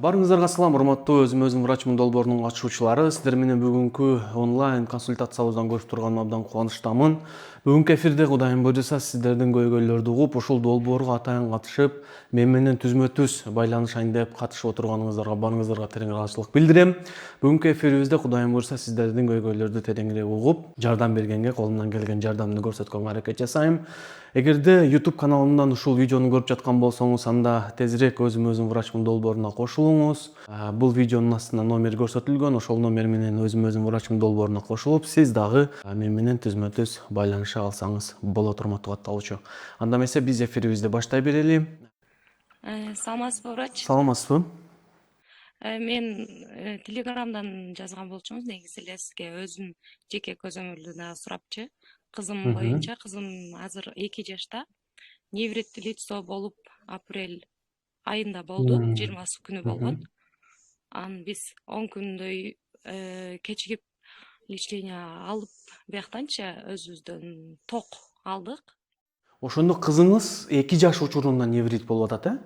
Барыңыздарга салам, урматтуу өзүм врачмын долбоорунун катышуучулары. Сиздер менен бүгүнкү онлайн консультациябыздан көрүп турганыма абдан кубанычтамын. Бүгүнкү эфирде Кудайым буйрса сиздердин көйгөйлөрдү угуп, ушул долбоорго атайын катышып, мен менен түзмө-түз байланышайын деп катышып отурганыңыздарга барыңыздарга терең ыраазычылык билдирем. Бүгүнкү эфирибизде Кудайым буйрса сиздердин көйгөйлөрдү тереңирээк угуп, жардам бергенге колумдан келген жардамды көрсөткөнгө аракет жасайм. Эгерде YouTube каналымдан ушул видеону көрүп жаткан болсоңуз, анда тезирээк өзүм врачмын долбооруна кошулуңуз. Бул видеонун астында номер көрсөтүлгөн, ошол номер менен өзүм врачмын долбооруна кошулуп, сиз дагы мен менен түзмө-түз байланыша алсаңыз болот, урматтуу катталуучу. Анда эмесе биз эфирибизди баштай берели. Саламатсызбы, врач? Саламатсызбы? Мен телеграмдан жазган болчумуз, негизи эле сизге өзүм жеке көзөмөлдү дагы сурапчы. Кызым боюнча, кызым азыр 2 жашта. Неврит лицо болуп апрель айында болду, 20 күнү болгон. Анан биз 10 күндөй кечигип лечение алып, бияктанчы өзүбүздөн ток алдык. Ошондо кызыңыз 2 жаш учурунда неврит болуп атат,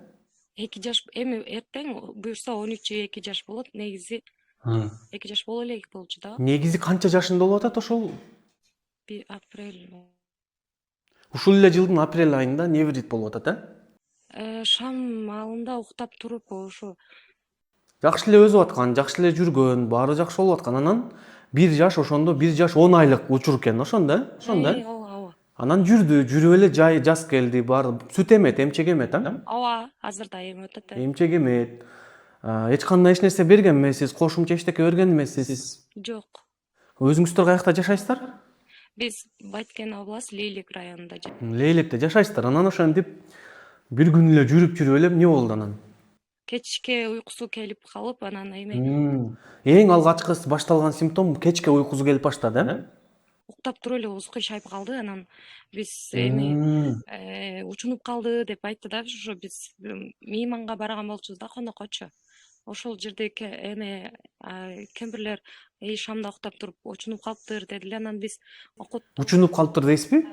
2 жаш, эми эртең буюрса 13-2 жаш болот, негизи 2 жаш боло элек болчу да. Негизи канча жашында болуп атат ошол? Апрель. Ушул эле жылдын апрель айында неврит болуп атат, Шам маалында уктап туруп ошо Жакшы эле өсүп аткан, жакшы эле жүргөн, баары жакшы болуп аткан. Анан 1 жаш, ошондо 1 жаш 10 айлык учур экен, ошондо, ооба. Анан жүрүп эле жаз келди, баары сүт эмет, эмчек эмет, Ооба, азыр да эми өтөт. Эмчек эмет. Эч кандай эч нерсе берген эмессиз, кошумча эчтеке берген эмессиз. Жок. Өзүңүздөр каякта жашайсыздар? Биз Баткен областы Лейлек районунда Лейлекте жашайсыздар. Анан ошентип бир күн эле жүрүп эле эмне болду анан? кечке уйкусу келип калып, анан эми Эң алгачкы башталган симптом кечке уйкусу келип баштады, уктап туруп эле оозу кыйшайып калды. Анан биз эми учунуп калды деп айтты да. Ошо биз мейманга барган болчубуз да, коноккочу. Ошол жерде эми кемпирлер шамда уктап туруп учунуп калыптыр дедилер. Анан биз Учунуп калыптыр дейсизби?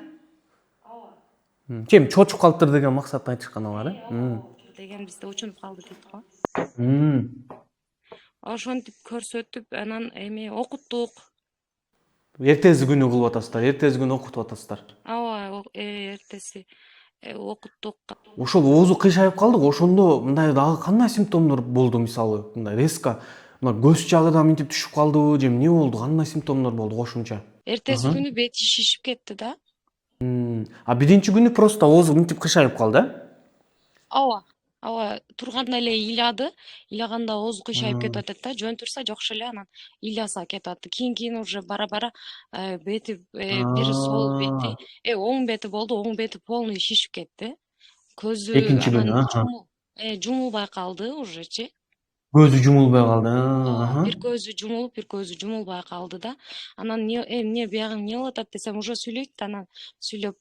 Чем чочуп калыптыр деген максатта айтышкан алар, деген бизде учунуп калды дейт го. Ошентип көрсөтүп, анан эми окуттук. Эртеси күнү кылып атасыздар, эртеси күнү окутуп атасыздар. Ооба, эртеси окуттук. Ошол оозу кыйшайып калды го, ошондо мындай дагы кандай симптомдор болду, мисалы, мындай резко, мына көз жагы да мынтип түшүп калдыбы, же эмне болду, кандай симптомдор болду кошумча? Эртеси күнү бети шишип кетти да. Биринчи күнү просто оозу мынтип кыйшайып калды, Ооба, турганда эле ыйлады. Ыйлаганда оозу кыйшайып кетип атат да. Жөн турса жокшу эле, анан ыйласа кетип атты. Кийин уже бара бети бир сол бети, оң бети болду, оң бети полный шишип кетти. Көзү экинчи күнү, жумулбай калды ужечи. көзү жумулбай калды. Бир көзү жумулуп, бир көзү жумулбай калды да. Анан эмне биягы эмне болуп атат десем, уже сүйлөйт. Анан сүйлөп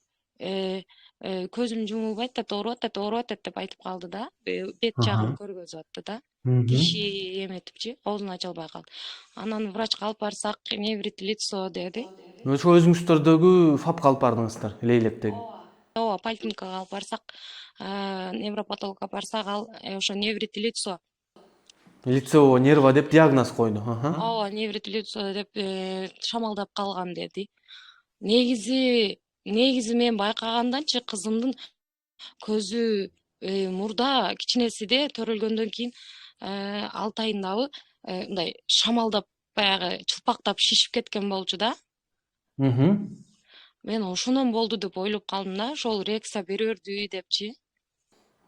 көзүм жумулбайт, ооруп атат деп айтып калды да. Бет жагын көргөзүп атты да. Тиши эметипчи, оозун ача албай калды. Анан врачка алып барсак, неврит лицо деди. Ошо өзүңүздөрдөгү ФАПка алып бардыңыздар, Лейлектеги. Ооба, поликлиникага алып барсак, невропатологко барсак, ал ошо неврит лицо. Лицевого нерва деп диагноз койду. Ооба, неврит лицо деп шамалдап калган деди. Негизи мен байкаганданчы кызымдын көзү мурда кичинесиде төрөлгөндөн кийин 6 айындабы мындай шамалдап, баягы чылпактап шишип кеткен болчу да. Мен ошондон болду деп ойлоп калдым да, ошол рекса берердүү депчи.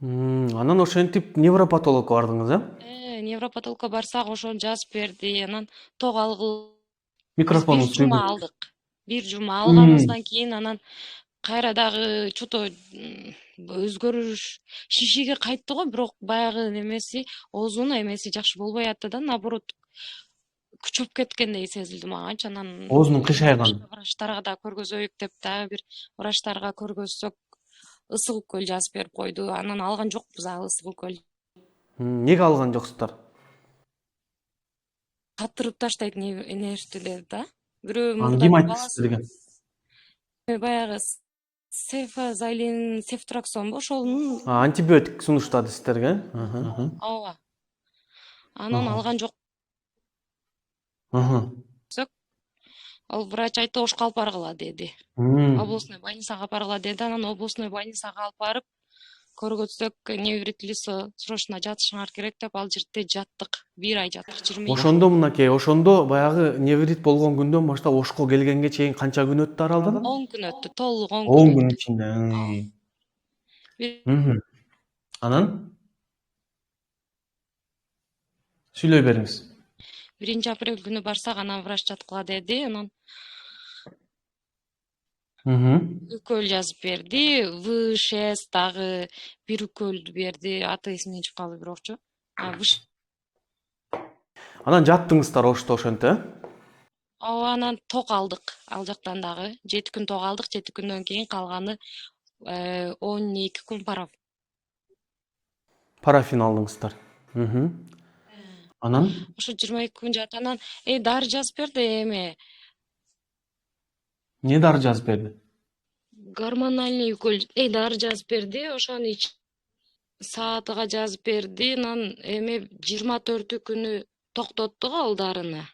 Анан ошентип невропатологко бардыңыз, Невропатологко барсак, ошону жазып берди. Анан ток алгыл. Микрофону Бир жума алдык. Бир жума алганыбыздан кийин анан кайра дагы что-то өзгөрүш, шишиги кайтты го, бирок баягы немеси, оозунун эмеси жакшы болбой атты да, наоборот күчөп кеткендей сезилди магачы. Анан оозунун кыйшайган. Врачтарга да көргөзөйүк деп дагы бир врачтарга көргөзсөк, ысык укол жазып берип койду. Анан алган жокпуз ысык укол. Неге алган жоксуздар? Катырып таштайт нервти деди да. Бирөө Ким айтты силерге? баягы сефтраксон ошонун Антибиотик сунуштады сиздерге. ооба. Анан Ага. алган жок Ага. десек, ал врач айтты ошко алып баргыла деди. М. Областной больницага алып баргыла деди. Анан областной больницага алып барып көргөзсөк, неврит лицо срочно жатышыңар керек деп ал жерде жаттык. 1 ай жаттык, 20 Ошондо мынакей, ошондо баягы неврит болгон күндөн баштап ошко келгенге чейин канча күн өттү аралдан? 10 күн өттү, толук 10 күн 10 күн өттү. ичинде. Бир- Мхм. Анан сүйлөй бериңиз. 1 апрель күнү барсак, анан врач жаткыла деди. Анан укол жазып берди. ВШС дагы бир уколду берди. Аты эсимден чыгып калды бирокчу. Анан жаттыңыздар ошентип, Анан ток алдык ал жактан дагы. 7 күн ток алдык. 7 күндөн кийин калганы 12 күн парафин алдыңыздар. Анан ошо 22 күн жатты. Анан дары жазып берди эмне дары жазып берди? гормональный укол дары жазып берди. Ошону саатыга жазып берди. Анан 24 күнү токтоттук ал дарыны.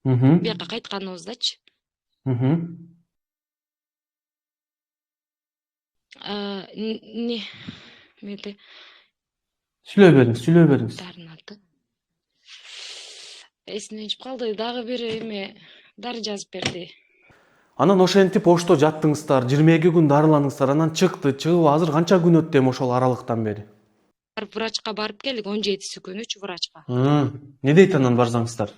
Бияка кайтканыбыздачы. Эмеде Сүйлөй бериңиз. дарынын аты эсимден чыгып калды. Дагы бир дары жазып берди. Анан ошентип ошто жаттыңыздар, 22 күн дарыланыңыздар, анан чыгып азыр канча күн өттү эми ошол аралыктан бери? Врачка барып келдик, 17 күнүчү врачка. Не дейт анан барсаңыздар?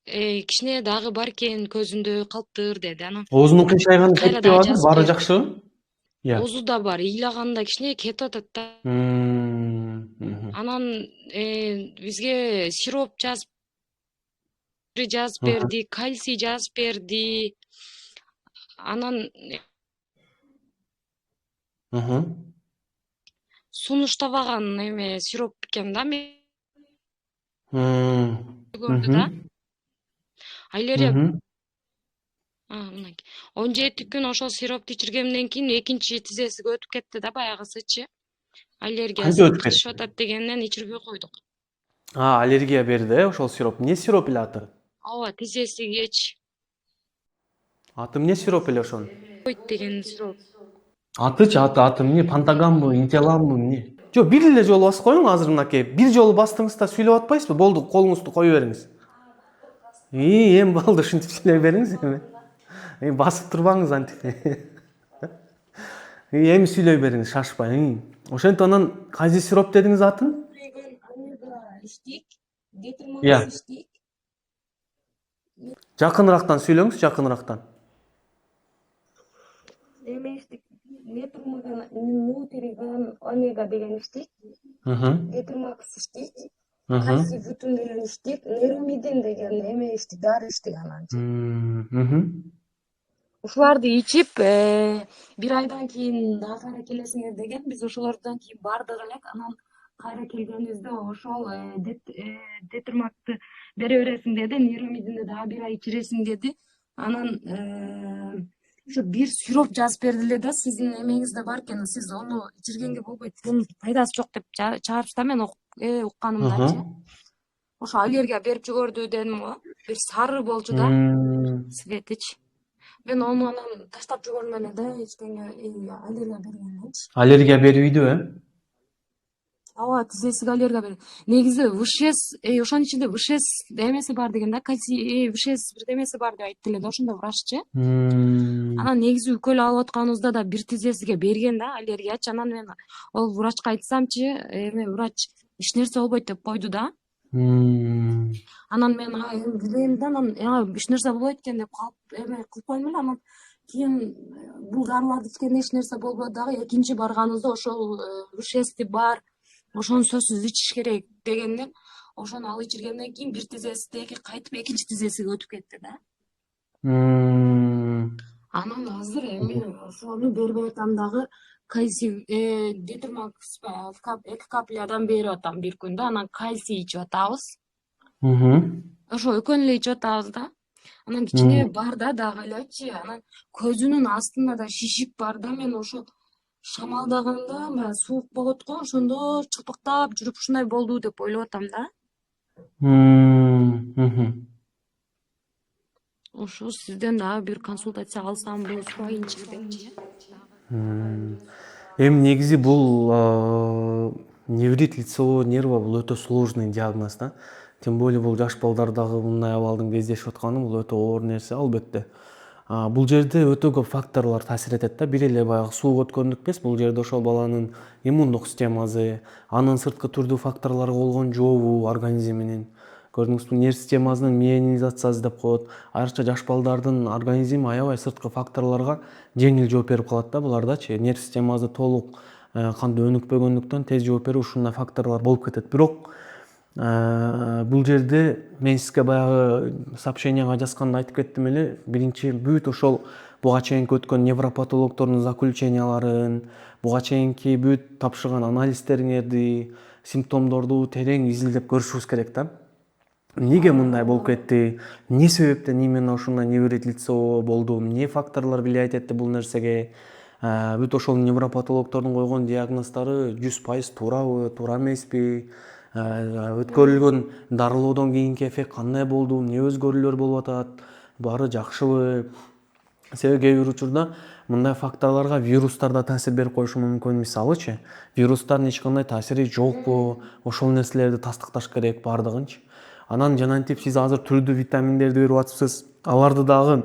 Кичине дагы бар экен, көзүндө калыптыр деди. Анан Оозунун кыйшайганы кайра кетпи дагы азыр, жазып баары берди. жакшыбы? Оозу да бар, ыйлаганда кичине кетип атат да. Анан бизге сироп жазып берди, кальций жазып берди. Анан сунуштабаган сироп экен да, мен көрдү да. Айлерия 17 күн ошол сиропту ичиргенден кийин экинчи тизесиге өтүп кетти да, баягысычы. Аллергиясы Кантип өтүп кетти? кычышып атат дегенден ичирбей койдук. Аллергия берди, ошол сироп. Эмне сироп эле аты? Ооба, тизесигечи Аты эмне сироп эле ошонун? деген сироп. Аты эмне? Пантагамбы, интеламбы, эмне? Жок, бир эле жолу басып коюң азыр мынакей. Бир жолу бастыңыз да сүйлөп атпайсызбы? Болду, колуңузду кое бериңиз. Эми болду, ушинтип сүйлөй бериңиз эми. Басып турбаңыз антип. Эми сүйлөй бериңиз, шашпай. Ошентип анан кайсы сироп дедиңиз атын? Иә. Жакынырактан сүйлөңүз, жакынырактан. Нутриган омега деген иштик. Гетермакс иштик. Кальций бүтүн менен иштик. Неромидин деген иштик, дары иштик анан. Ушуларды ичип, 1 айдан кийин дагы кайра келесиңер деген. Биз ошолордон кийин бардык элек. Анан кайра келгенибизде ошол детермакты бере бересиң деди, неромидинди дагы 1 ай ичиресиң деди. Анан ошо бир сироп жазып берди эле да, сиздин эмеңизде бар экен, сиз ону ичиргенге болбойт, бунун пайдасы жок деп чыгарыпсыз да, мен укканымдачы. Ошо аллергия берип жиберди дедим го. Бир сары болчу да, светичи. Мен ону анан таштап жибердим эле да, эчтене аллергия бергенденчи. Аллергия бербейдиби? Ооба, тизесиге аллергия берди. Негизи ВШС, ошонун ичинде ВШС эмеси бар деген да, кальций ВШС бирдемеси бар деп айтты эле да ошондо враччы. Анан негизи укол алып атканыбызда да бир тизесиге берген да, аллергиячы. Анан мен ол врачка айтсамчы, врач эч нерсе болбойт деп койду да. Анан мен билем да, анан эч нерсе болбойт экен деп калып кылып койдум эле. Анан кийин бул дарыларды ичкенде эч нерсе болбоду дагы. Экинчи барганыбызда ошол ВШСти бар, ошону сөзсүз ичиш керек дегенден, ошону алып ичиргенден кийин бир тизесидеги кайтып экинчи тизесиге өтүп кетти да. Анан азыр ошону бербей атам дагы, кальций детермакс 2 каплядан берип атам бир күндө. Анан кальций ичип атабыз. Ошо экөөнү эле ичип атабыз да. Анан кичине бар да дагы элечи. Анан көзүнүн астында да шишик бар да. Мен ошо шамалдаганда суук болот го, ошондо чылпыктап жүрүп ушундай болду деп ойлоп атам да. Мхм. Ошо сизден дагы бир консультация алсамбы, сурайынчы депчи дагы. Эми негизи бул неврит лицевого нерва бул өтө сложный диагноз да. Тем более бул жаш балдардагы мындай абалдын кездешип атканы бул өтө оор нерсе албетте. Бул жерде өтө көп факторлор таасир этет да. Бир эле баягы суук өткөндүк эмес, бул жерде ошол баланын иммундук системасы, анын сырткы түрдүү факторлорго болгон жообу организминин. Көрдүңүзбү, нерв системасынын миелинизациясы деп коет. Айрыкча жаш балдардын организми аябай сырткы факторлорго жеңил жооп берип калат да булардачы. Нерв системасы толук канды өнүкпөгөндүктөн тез жооп берип ушундай факторлор болуп кетет. Бирок бул жерде мен сизге баягы сообщенияга жазганда айтып кеттим эле. Биринчи бүт ошол буга чейинки өткөн невропатологдордун заключенияларын, буга чейинки бүт тапшырган анализдериңерди, симптомдорду терең изилдеп көрүшүбүз керек да. Эмнеге мындай болуп кетти? Эмне себептен именно ушундай неврит лицевого болду? Эмне факторлор влиять этти бул нерсеге? Бүт ошол невропатологдордун койгон диагноздору 100% туурабы, туура эмеспи? Өткөрүлгөн дарылоодон кийинки эффект кандай болду? Эмне өзгөрүүлөр болуп атат? Баары жакшыбы? Себеби кээ бир учурда мындай факторлорго вирустар да таасир берип коюшу мүмкүн. Мисалычы, вирустардын эч кандай таасири жокпу? Ошол нерселерди тастыкташ керек баардыгынчы. Анан жанагынтип сиз азыр түрдүү витаминдерди берип атыпсыз. Аларды дагы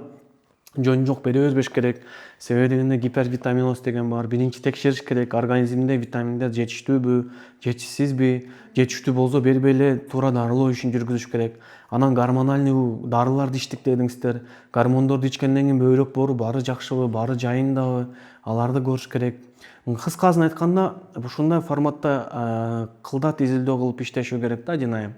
жөн жок бере бербеш керек. Себеби дегенде гипервитаминоз деген бар. Биринчи текшериш керек, организмде витаминдер жетиштүүбү, жетишсизби? Жетиштүү болсо бербей эле туура дарылоо ишин жүргүзүш керек. Анан гормональный дарыларды ичтик дедиңиздер. Гормондорду ичкенден кийин бөйрөк боору баары жакшыбы, баары жайындабы? Аларды көрүш керек. Кыскасын айтканда, ушундай форматта кылдат изилдөө кылып иштешүү керек да жинайы.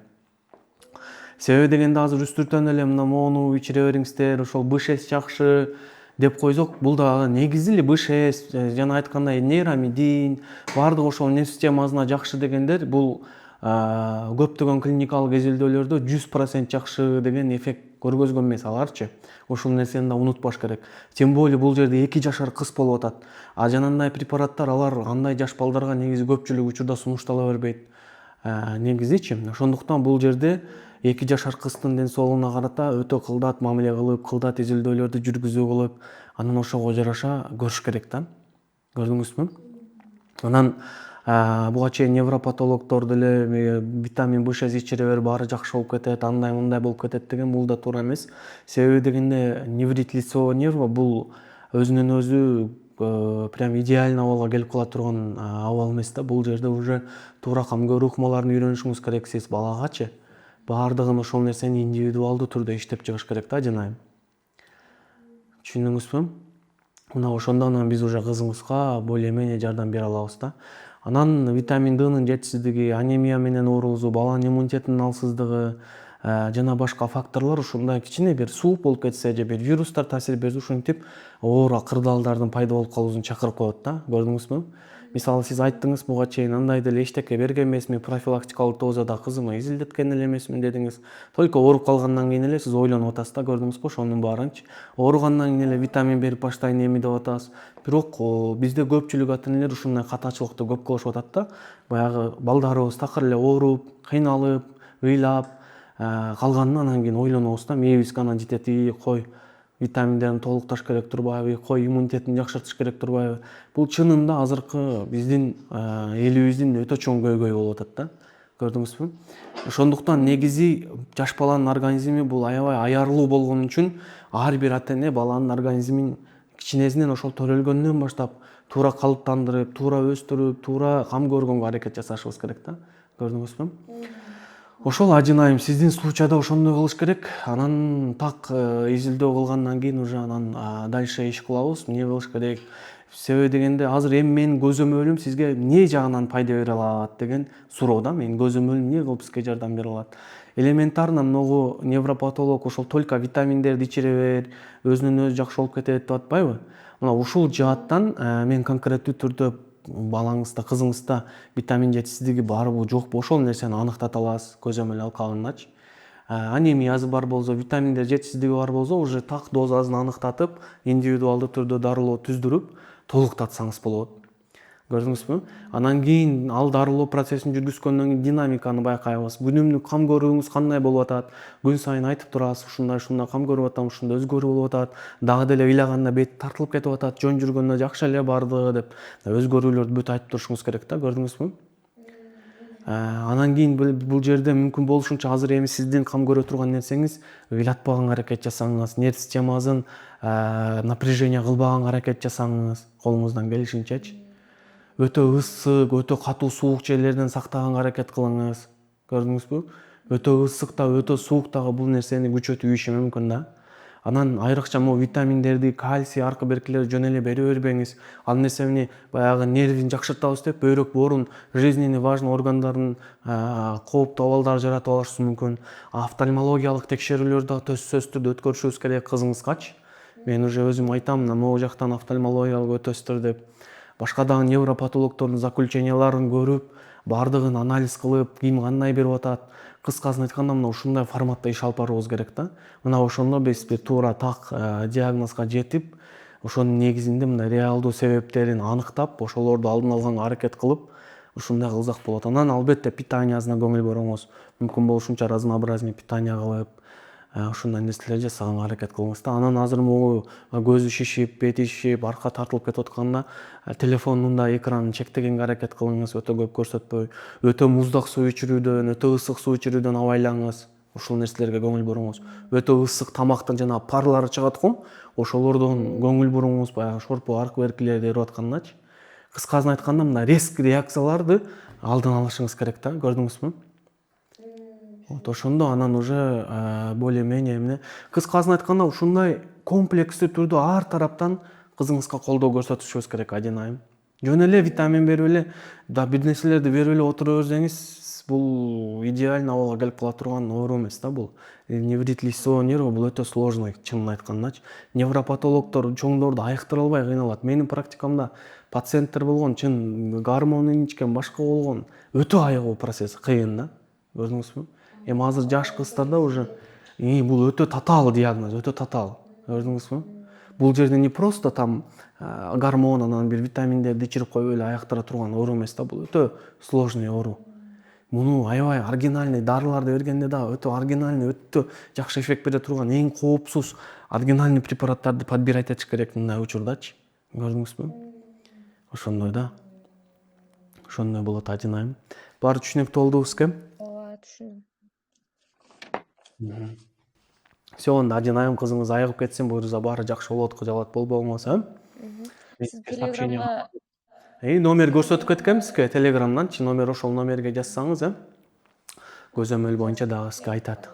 Себеби дегенде азыр үстүртөн эле мына моуну ичире бериңиздер, ошол БШС жакшы деп койсок, бул дагы негизи эле БШС, жана айткандай нейромедин, баардык ошол нерв системасына жакшы дегендер, бул көптөгөн клиникалык изилдөөлөрдө 100% жакшы деген эффект көргөзгөн эмес аларчы. Ошол нерсени да унутпаш керек. Тем более бул жерде 2 жашар кыз болуп атат. Жанагындай препараттар алар андай жаш балдарга негизи көпчүлүк учурда сунуштала бербейт. Негизичи. Ошондуктан бул жерде 2 жашар кыздын ден соолугуна карата өтө кылдат мамиле кылып, кылдат изилдөөлөрдү жүргүзүү кылып, анан ошого жараша көрүш керек да. Көрдүңүзбү? Анан буга чейин невропатологдор деле витамин БШС ичире бер баары жакшы болуп кетет, андай мындай болуп кетет деген бул да туура эмес. Себеби дегенде неврит лицевого нерва бул өзүнөн өзү прям идеальный абалга келип кала турган абал эмес да. Бул жерде уже туура кам көрүү ыкмаларын үйрөнүшүңүз керек сиз балагачы. Баардыгын ошол нерсени индивидуалдуу түрдө иштеп чыгыш керек да жанайы. Түшүндүңүзбү? Мына ошондон анан биз уже кызыңызга более-менее жардам бере алабыз да. Анан витамин Днын жетишсиздиги, анемия менен оорусу, баланын иммунитетинин алсыздыгы жана башка факторлор ушундай кичине бир суук болуп кетсе же бир вирустар таасир берсе ушинтип оор кырдаалдардын пайда болуп калуусун чакырып коет да. Көрдүңүзбү? Мисалы сиз айттыңыз буга чейин андай деле эчтеке берген эмесмин, профилактикалык дозада кызыма изилдеткен эле эмесмин дедиңиз. Только ооруп калгандан кийин эле сиз ойлонуп атасыз да, көрдүңүзбү ошонун баарынчы. Ооругандан кийин эле витамин берип баштайын эми деп атасыз. Бирок бизде көпчүлүк ата энелер ушундай катачылыкты көп кылышып атат да. Баягы балдарыбыз такыр эле ооруп, кыйналып, ыйлап калганын анан кийин ойлонобуз да, мээбизге анан жетет, кой витаминдерин толукташ керек турбайбы, кой иммунитетин жакшыртыш керек турбайбы. Бул чынында азыркы биздин элибиздин өтө чоң көйгөйү болуп атат да. Көрдүңүзбү? Ошондуктан негизи жаш баланын организми бул аябай аярлуу болгон үчүн ар бир ата эне баланын организмин кичинесинен ошол төрөлгөндөн баштап туура калыптандырып, туура өстүрүп, туура кам көргөнгө аракет жасашыбыз керек да. Көрдүңүзбү? Ошол ажынайым сиздин случайда ошондой кылыш керек. Анан так изилдөө кылгандан кийин уже анан дальше иш кылабыз. Эмне кылыш керек? Себеби дегенде азыр эми менин көзөмөлүм сизге эмне жагынан пайда бере алат деген суроо да. Менин көзөмөлүм эмне кылып сизге жардам бере алат? Элементарно многу невропатолог ошол только витаминдерди ичире бер, өзүнөн өзү жакшы болуп кетет деп атпайбы? Мына ушул жааттан мен конкреттүү түрдө балаңызда, кызыңызда витамин жетишсиздиги барбы жокпу ошол нерсени аныктата аласыз көзөмөл алкагындачы. Анемиясы бар болсо, витаминдер жетишсиздиги бар болсо, уже так дозасын аныктатып, индивидуалдуу түрдө дарылоо түздүрүп, толуктатсаңыз болот. Көрдүңүзбү? Анан кийин ал дарылоо процессин жүргүзгөндөн кийин динамиканы байкайбыз. Күнүмдүк кам көрүүңүз кандай болуп атат? Күн сайын айтып турасыз, ушундай кам көрүп атам, ушундай өзгөрүү болуп атат. Дагы деле ыйлаганда бет тартылып кетип атат, жөн жүргөндө жакшы эле барды деп өзгөрүүлөрдү бүт айтып турушуңуз керек да, көрдүңүзбү? Анан кийин бул жерде мүмкүн болушунча азыр эми сиздин кам көрө турган нерсеңиз ыйлатпаганга аракет жасаңыз, нерв системасын напряжение кылбаганга аракет жасаңыз, колуңуздан келишинчечи. Өтө ысык, өтө катуу суук жерлерден сактаганга аракет кылыңыз. Көрдүңүзбү? Өтө ысык да, өтө суук дагы бул нерсени күчөтүп ийиши мүмкүн да. Анан айрыкча могу витаминдерди, кальций, аркы беркилерди жөн эле бере бербеңиз. Ал нерсени баягы нервин жакшыртабыз деп бөйрөк, боорун, жизненно важный органдардын кооптуу абалдары жаратып алышы мүмкүн. Офтальмологиялык текшерүүлөрдү дагы сөзсүз түрдө өткөрүшүбүз керек кызыңызгачы. Мен уже өзүм айтам, могу жактан офтальмологиялык өтөсүздөр деп. Башка дагы невропатологдордун заключенияларын көрүп, бардыгын анализ кылып, ким кандай берип атат. Кыскасын айтканда мына ушундай форматта иш алып барыбыз керек да. Мына ошондо биз бир туура так диагнозго жетип, ошонун негизинде мындай реалдуу себептерин аныктап, ошолорду алдын алганга аракет кылып, ушундай кылсак болот. Анан албетте питаниясына көңүл буруңуз. Мүмкүн болушунча разнообразный питание кылып, ушундай нерселер жасаганга аракет кылыңыз да. Анан азыр могу көзү шишип, бети шишип, арка тартылып кетип атканда телефонун да экранын чектегенге аракет кылыңыз, өтө көп көрсөтпөй. Өтө муздак суу ичирүүдөн, өтө ысык суу ичирүүдөн абайлаңыз. Ушул нерселерге көңүл буруңуз. Өтө ысык тамактын жана парлары чыгат го, ошолордон көңүл буруңуз, баягы шорпо, аркы беркилерди ээрип аткандачы. Кыскасын айтканда мына резкий реакцияларды алдын алышыңыз керек да, көрдүңүзбү? Вот ошондо анан уже более-менее эмне. Кыскасын айтканда ушундай комплекстүү түрдө ар тараптан кызыңызга колдоо көрсөтүшүбүз керек один айым. Жөн эле витамин берип эле, да бир нерселерди берип эле отура берсеңиз, бул идеально абалга келип кала турган оору эмес да бул. Неврит лицевого нерва бул өтө сложный, чынын айткандачы. Невропатологдор чоңдорду айыктыра албай кыйналат. Менин практикамда пациенттер болгон, чын гормон ичкен, башка болгон, өтө аягуу процесс, кыйын да. Көрдүңүзбү? Эми азыр жаш кыздарда уже бул өтө татаал диагноз, өтө татаал. Көрдүңүзбү? Бул жерде не просто там гормон, анан бир витаминдерди ичирип коюп эле аяктыра турган оору эмес да, бул өтө сложный оору. Муну аябай оригинальный дарыларды бергенде дагы өтө оригинальный, өтө жакшы эффект бере турган, эң коопсуз оригинальный препараттарды подбирать этиш керек мындай учурдачы. Көрдүңүзбү? Ошондой да. Ошондой болот один айым. Баары түшүнүктүү болдубу сизге? Ооба, түшүндүм. Все, онда один айым кызыңыз айыгып кетсин, буюрса баары жакшы болот, кыжалат болбоңуз, Сиз телеграмга номер көрсөтүп кеткем сизге телеграмданчы, номер ошол номерге жазсаңыз, көзөмөл боюнча дагы сизге айтат.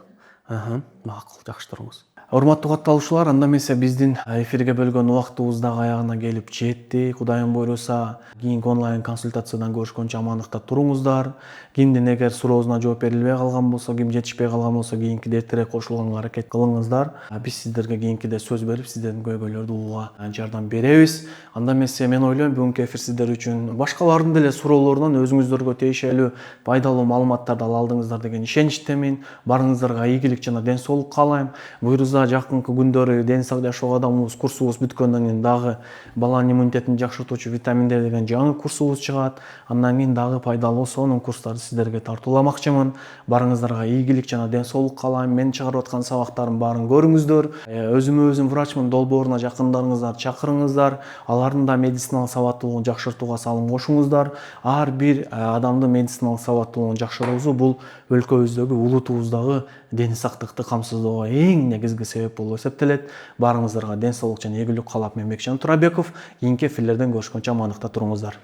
Макул, жакшы туруңуз. Урматтуу катталуучулар, анда эмесе биздин эфирге бөлгөн убактыбыз дагы аягына келип жетти. Кудайым буйруса, кийинки онлайн консультациядан көрүшкөнчө амандыкта туруңуздар. Кимдин эгер суроосуна жооп берилбей калган болсо, ким жетишпей калган болсо, кийинкиде эртерээк кошулганга аракет кылыңыздар. Биз сиздерге кийинкиде сөз берип, сиздердин көйгөйлөрдү угууга жардам беребиз. Анда эмесе мен ойлойм, бүгүнкү эфир сиздер үчүн башкалардын деле суроолорунан өзүңүздөргө тиешелүү пайдалуу маалыматтарды ала алдыңыздар деген ишеничтемин. Барыңыздарга ийгилик жана ден соолук каалайм. Буйруса жакынкы күндөрү ден сау жашоо адамыбыз курсубуз бүткөндөн кийин дагы баланын иммунитетин жакшыртуучу витаминдер деген жаңы курсубуз чыгат. Андан кийин дагы пайдалуу сонун курстарды сиздерге тартууламакчымын. Барыңыздарга ийгилик жана ден соолук каалайм. Мен чыгарып аткан сабактарым баарын көрүңүздөр. Өзүм врачмын долбооруна жакындарыңыздар чакырыңыздар. Алардын да медициналык сабаттуулугун жакшыртууга салым кошуңуздар. Ар бир адамдын медициналык сабаттуулугун жакшыруусу бул өлкөбүздөгү, улутубуздагы ден сактыкты камсыздоого эң негизги себеп болуп эсептелет. Барыңыздарга ден соолук жана ийгилик каалап, мен Бекжан Турабеков. Кийинки эфирлерден көрүшкөнчө амандыкта туруңуздар.